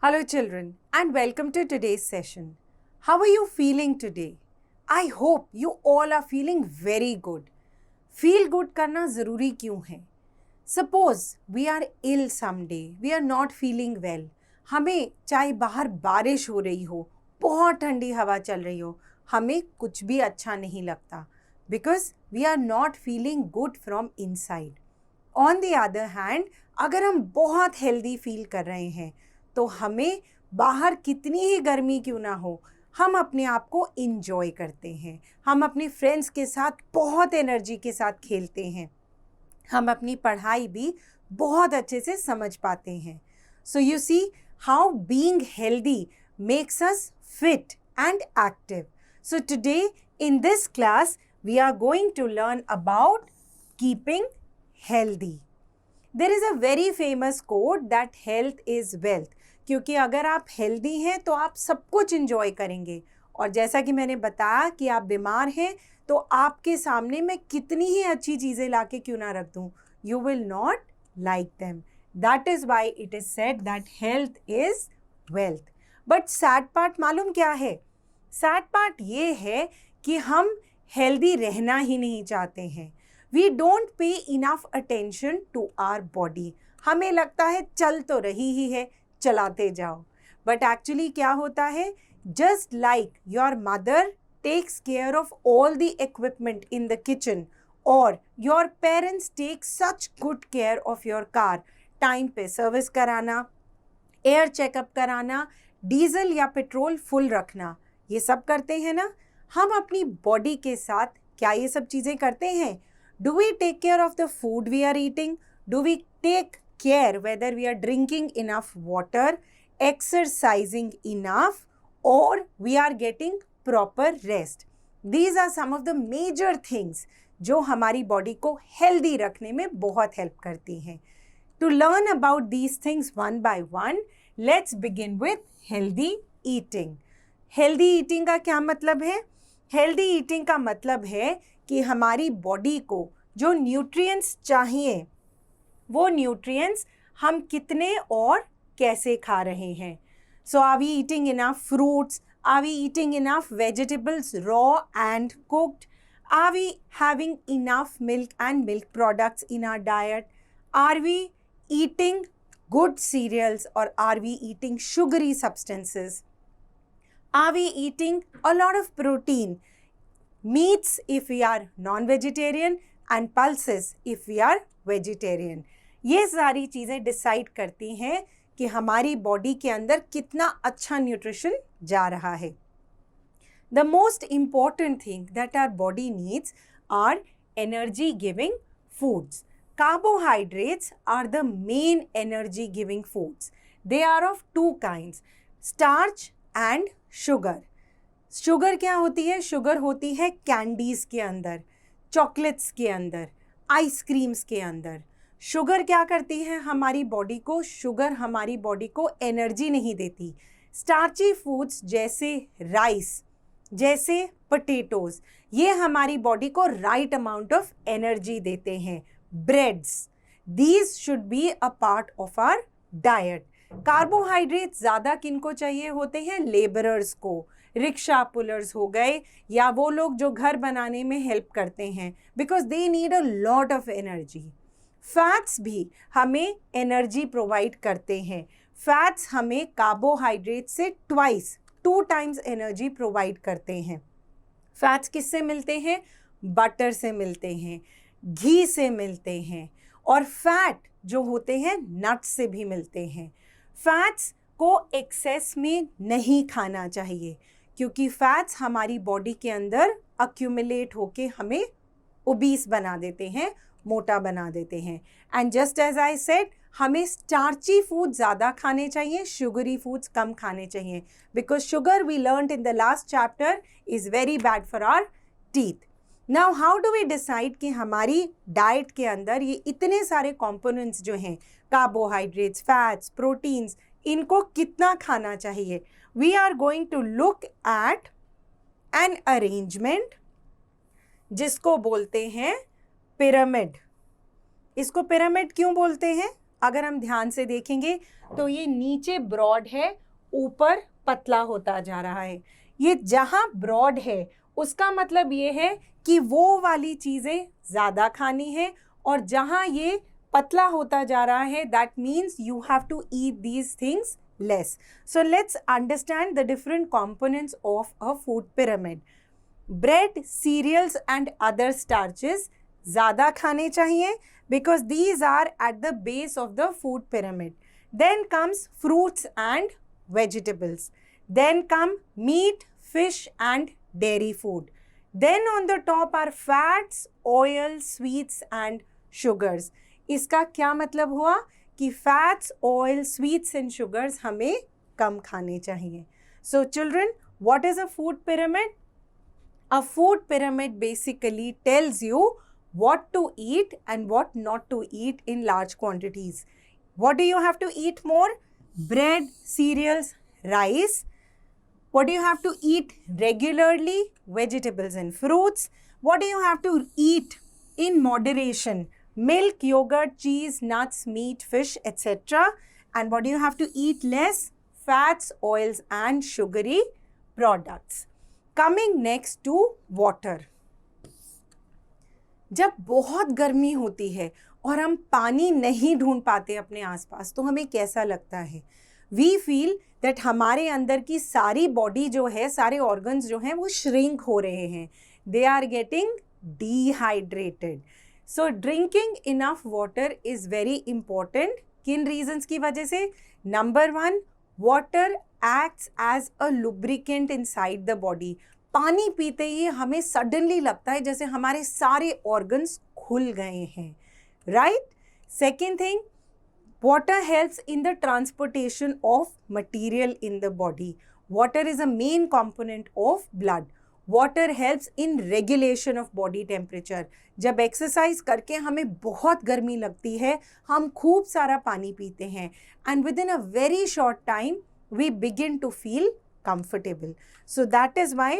Hello, children, and welcome to today's session. How are you feeling today? I hope you all are feeling very good. Feel good करना ज़रूरी क्यों है? Suppose we are ill someday, we are not feeling well. हमें चाहे बाहर बारिश हो रही हो, बहुत ठंडी हवा चल रही हो, हमें कुछ भी अच्छा नहीं लगता because we are not feeling good from inside. On the other hand अगर हम बहुत हेल्दी फील कर रहे हैं तो हमें बाहर कितनी ही गर्मी क्यों ना हो, हम अपने आप को इंजॉय करते हैं, हम अपने फ्रेंड्स के साथ बहुत एनर्जी के साथ खेलते हैं, हम अपनी पढ़ाई भी बहुत अच्छे से समझ पाते हैं. So you see how being healthy makes us fit and active. So today in this class, we are going to learn about keeping healthy. There is a very famous quote that health is wealth. क्योंकि अगर आप healthy हैं तो आप सब कुछ enjoy करेंगे, और जैसा कि मैंने बताया कि आप बीमार हैं तो आपके सामने मैं कितनी ही अच्छी चीज़ें ला के क्यों ना रख दूँ, you will not like them. That is why it is said that health is wealth. But sad part मालूम क्या है? sad part ये है कि हम हेल्दी रहना ही नहीं चाहते हैं. We don't pay enough attention to our body. हमें लगता है चल तो रही ही है, चलाते जाओ. बट एक्चुअली क्या होता है, just like your mother takes care of all the equipment in the kitchen, और your parents take such good care of your car. Time पे सर्विस कराना, एयर चेकअप कराना, डीजल या पेट्रोल फुल रखना, ये सब करते हैं ना. हम अपनी बॉडी के साथ क्या ये सब चीज़ें करते हैं? Do we take care of the food we are eating? Do we take care whether we are drinking enough water, exercising enough, और we are getting proper rest? These are some of the major things जो हमारी body को healthy रखने में बहुत help करती हैं. To learn about these things one by one, let's begin with healthy eating. Healthy eating का क्या मतलब है? Healthy eating का मतलब है कि हमारी बॉडी को जो न्यूट्रिएंट्स चाहिए वो न्यूट्रिएंट्स हम कितने और कैसे खा रहे हैं. So are we eating enough fruits? Are we eating enough vegetables raw and cooked? Are we having enough milk and milk products in our diet? Are we eating good cereals, or are we eating sugary substances? Are we eating a lot of protein? Meats if we are non-vegetarian, and pulses if we are vegetarian. ये सारी चीज़ें decide करती हैं कि हमारी body के अंदर कितना अच्छा न्यूट्रिशन जा रहा है. The most important thing that our body needs are energy giving foods. Carbohydrates are the main energy giving foods. They are of two kinds, starch and sugar. Sugar क्या होती है? शुगर होती है कैंडीज़ के अंदर, चॉकलेट्स के अंदर, ice creams के अंदर. शुगर क्या करती है हमारी बॉडी को? शुगर हमारी बॉडी को एनर्जी नहीं देती. स्टार्ची फूड्स जैसे राइस, जैसे पोटैटोज़, ये हमारी बॉडी को राइट अमाउंट ऑफ एनर्जी देते हैं. Breads, these should be a part of our diet. Carbohydrate ज़्यादा किनको चाहिए होते हैं? लेबरर्स को, रिक्शा पुलर्स हो गए, या वो लोग जो घर बनाने में हेल्प करते हैं, because they need a lot of energy. Fats भी हमें एनर्जी प्रोवाइड करते हैं. फैट्स हमें कार्बोहाइड्रेट से टू टाइम्स एनर्जी प्रोवाइड करते हैं. फैट्स किससे मिलते हैं? बटर से मिलते हैं, घी से मिलते हैं, और फैट जो होते हैं नट्स से भी मिलते हैं. फैट्स को एक्सेस में नहीं खाना चाहिए, क्योंकि फैट्स हमारी बॉडी के अंदर अक्यूमुलेट होके हमें ओबीस बना देते हैं, मोटा बना देते हैं. And just as I said, हमें स्टार्ची फूड ज़्यादा खाने चाहिए, शुगरी फूड्स कम खाने चाहिए, because sugar we learned in the last chapter is very bad for our teeth. Now how do we decide कि हमारी डाइट के अंदर ये इतने सारे कंपोनेंट्स जो हैं, कार्बोहाइड्रेट्स, फैट्स, प्रोटीन्स, इनको कितना खाना चाहिए? We are going to look at an arrangement जिसको बोलते हैं पिरामिड. इसको पिरामिड क्यों बोलते हैं? अगर हम ध्यान से देखेंगे तो ये नीचे ब्रॉड है, ऊपर पतला होता जा रहा है। ये जहाँ ब्रॉड है उसका मतलब ये है कि वो वाली चीज़ें ज़्यादा खानी है, और जहाँ ये पतला होता जा रहा है that means you have to eat these things less. So let's understand the different components of a food pyramid. Bread, cereals and other starches ज़्यादा खाने चाहिए because these are at the base of the food pyramid. Then comes fruits and vegetables. Then come meat, fish and dairy food. Then on the top are fats, oil, sweets and sugars. इसका क्या मतलब हुआ कि fats, oil, sweets and sugars हमें कम खाने चाहिए. So children, what is a food pyramid? A food pyramid basically tells you what to eat and what not to eat in large quantities. What do you have to eat more? Bread, cereals, rice. What do you have to eat regularly? Vegetables and fruits. What do you have to eat in moderation? Milk, yogurt, cheese, nuts, meat, fish, etc. And what do you have to eat less? Fats, oils and sugary products. Coming next to water. जब बहुत गर्मी होती है और हम पानी नहीं ढूंढ पाते अपने आसपास तो हमें कैसा लगता है? वी फील दैट हमारे अंदर की सारी बॉडी जो है, सारे ऑर्गन्स जो हैं वो श्रिंक हो रहे हैं. They are getting dehydrated. So drinking enough water is very important. किन रीजन्स की वजह से? Number 1, water acts as a lubricant inside the body. पानी पीते ही हमें सडनली लगता है जैसे हमारे सारे ऑर्गन्स खुल गए हैं, right? Second thing, water helps in the transportation of material in the body. Water is a main component of blood. Water helps in regulation of body temperature. जब एक्सरसाइज करके हमें बहुत गर्मी लगती है, हम खूब सारा पानी पीते हैं and within a very short time we begin to feel comfortable. So that is why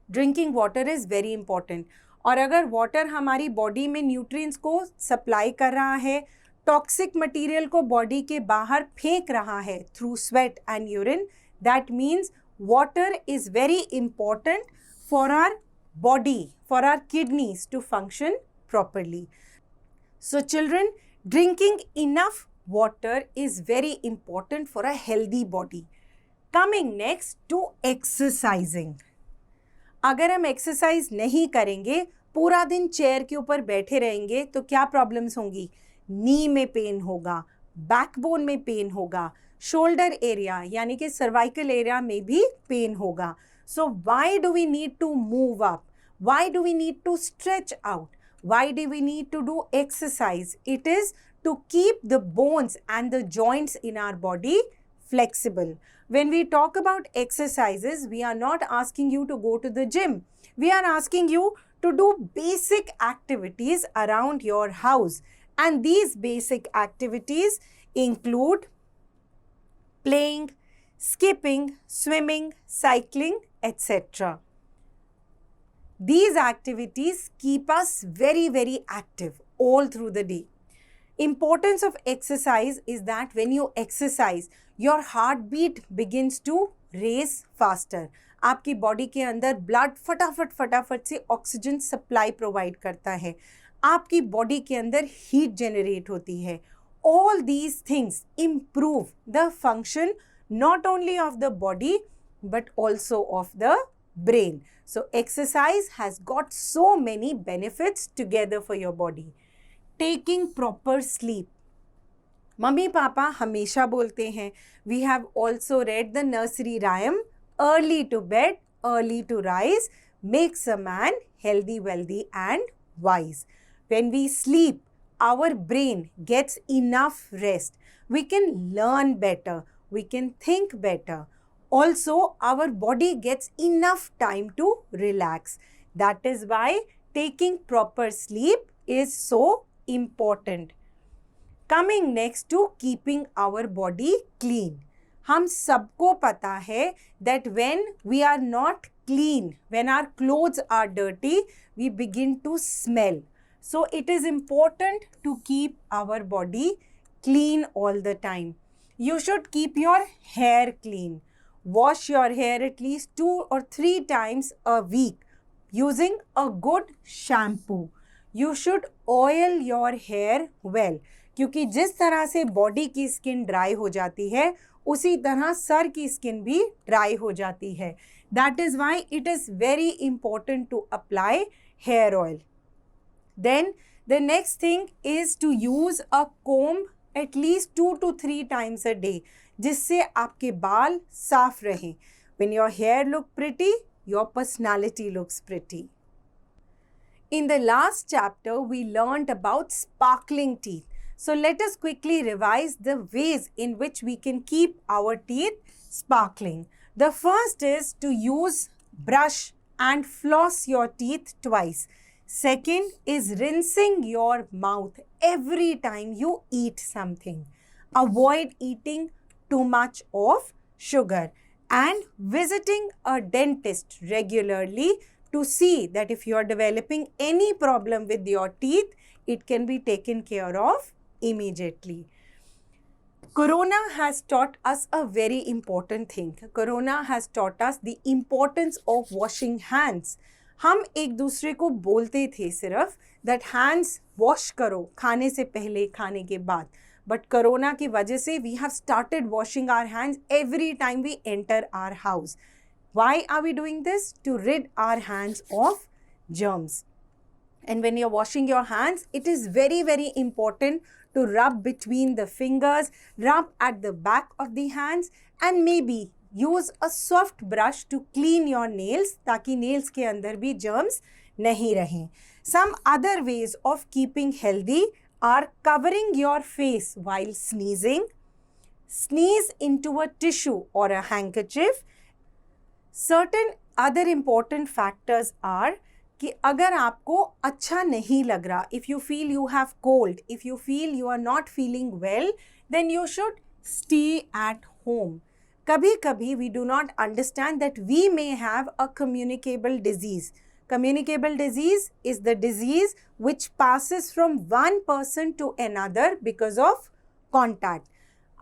drinking water is very important. और अगर वाटर हमारी बॉडी में न्यूट्रिएंट्स को सप्लाई कर रहा है, टॉक्सिक मटेरियल को बॉडी के बाहर फेंक रहा है through sweat and urine, that means water is very important for our body, for our kidneys to function properly. So children, drinking enough water is very important for a healthy body. Coming next to exercising. अगर हम exercise नहीं करेंगे, पूरा दिन chair के ऊपर बैठे रहेंगे तो क्या प्रॉब्लम्स होंगी? नी में पेन होगा, बैकबोन में पेन होगा, शोल्डर एरिया यानी कि सर्वाइकल एरिया में भी पेन होगा. So why do we need to move up? Why do we need to stretch out? Why do we need to do exercise? It is to keep the bones and the joints in our body flexible. When we talk about exercises, we are not asking you to go to the gym. We are asking you to do basic activities around your house. And these basic activities include playing, skipping, swimming, cycling, etc. These activities keep us very, very active all through the day. Importance of exercise is that when you exercise, your heartbeat begins to race faster. आपकी body के अंदर blood फटाफट से oxygen supply provide करता है. आपकी body के अंदर हीट जनरेट होती है. All these things improve the function not only of the body but also of the brain. So exercise has got so many benefits together for your body. Taking proper sleep. Mummy papa हमेशा बोलते हैं, we have also read the nursery rhyme, early to bed early to rise makes a man healthy wealthy and wise. When we sleep, our brain gets enough rest. We can learn better, we can think better. Also our body gets enough time to relax. That is why taking proper sleep is so important. Coming next to keeping our body clean. हम सबको पता है that when we are not clean, when our clothes are dirty, we begin to smell. So it is important to keep our body clean all the time. You should keep your hair clean. Wash your hair at least 2 or 3 times a week using a good shampoo. You should oil your hair well. क्योंकि जिस तरह से body की skin dry हो जाती है उसी तरह सर की स्किन भी ड्राई हो जाती है. That is why it is very important to apply hair oil. Then the next thing is to use a comb at least 2 to 3 times a day जिससे आपके बाल साफ रहें. When your hair look pretty, your personality looks pretty. In the last chapter, we learned about sparkling teeth. So let us quickly revise the ways in which we can keep our teeth sparkling. The first is to use brush and floss your teeth twice. Second is rinsing your mouth every time you eat something. Avoid eating too much of sugar and visiting a dentist regularly to see that if you are developing any problem with your teeth, it can be taken care of immediately. Corona has taught us a very important thing. Corona has taught us the importance of washing hands. हम एक दूसरे को बोलते थे सिर्फ that hands wash करो खाने से पहले खाने के बाद. But Corona की वजह से we have started washing our hands every time we enter our house. Why are we doing this? To rid our hands of germs. And when you're washing your hands, it is very, very important to rub between the fingers, rub at the back of the hands, and maybe use a soft brush to clean your nails ताकि nails के अंदर भी germs नहीं रहें. Some other ways of keeping healthy are covering your face while sneezing. Sneeze into a tissue or a handkerchief. Certain other important factors are कि अगर आपको अच्छा नहीं लग रहा, if you feel you have cold, if you feel you are not feeling well, then you should stay at home. कभी कभी we do not understand that we may have a communicable disease. Communicable disease is the disease which passes from one person to another because of contact.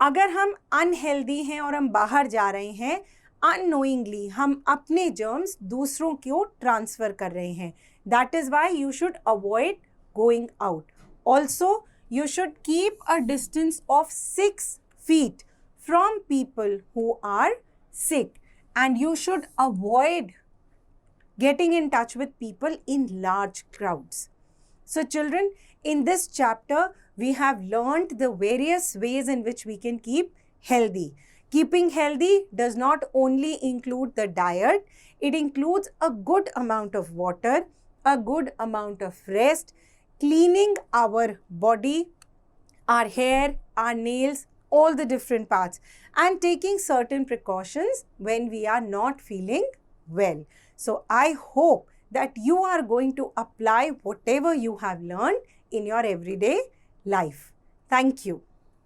अगर हम unhealthy हैं और हम बाहर जा रहे हैं, unknowingly हम अपने germs दूसरों को transfer कर रहे हैं. That is why you should avoid going out. Also, you should keep a distance of 6 feet from people who are sick, and you should avoid getting in touch with people in large crowds. So children, in this chapter, we have learned the various ways in which we can keep healthy. Keeping healthy does not only include the diet, it includes a good amount of water, a good amount of rest, cleaning our body, our hair, our nails, all the different parts, and taking certain precautions when we are not feeling well. So I hope that you are going to apply whatever you have learned in your everyday life. Thank you.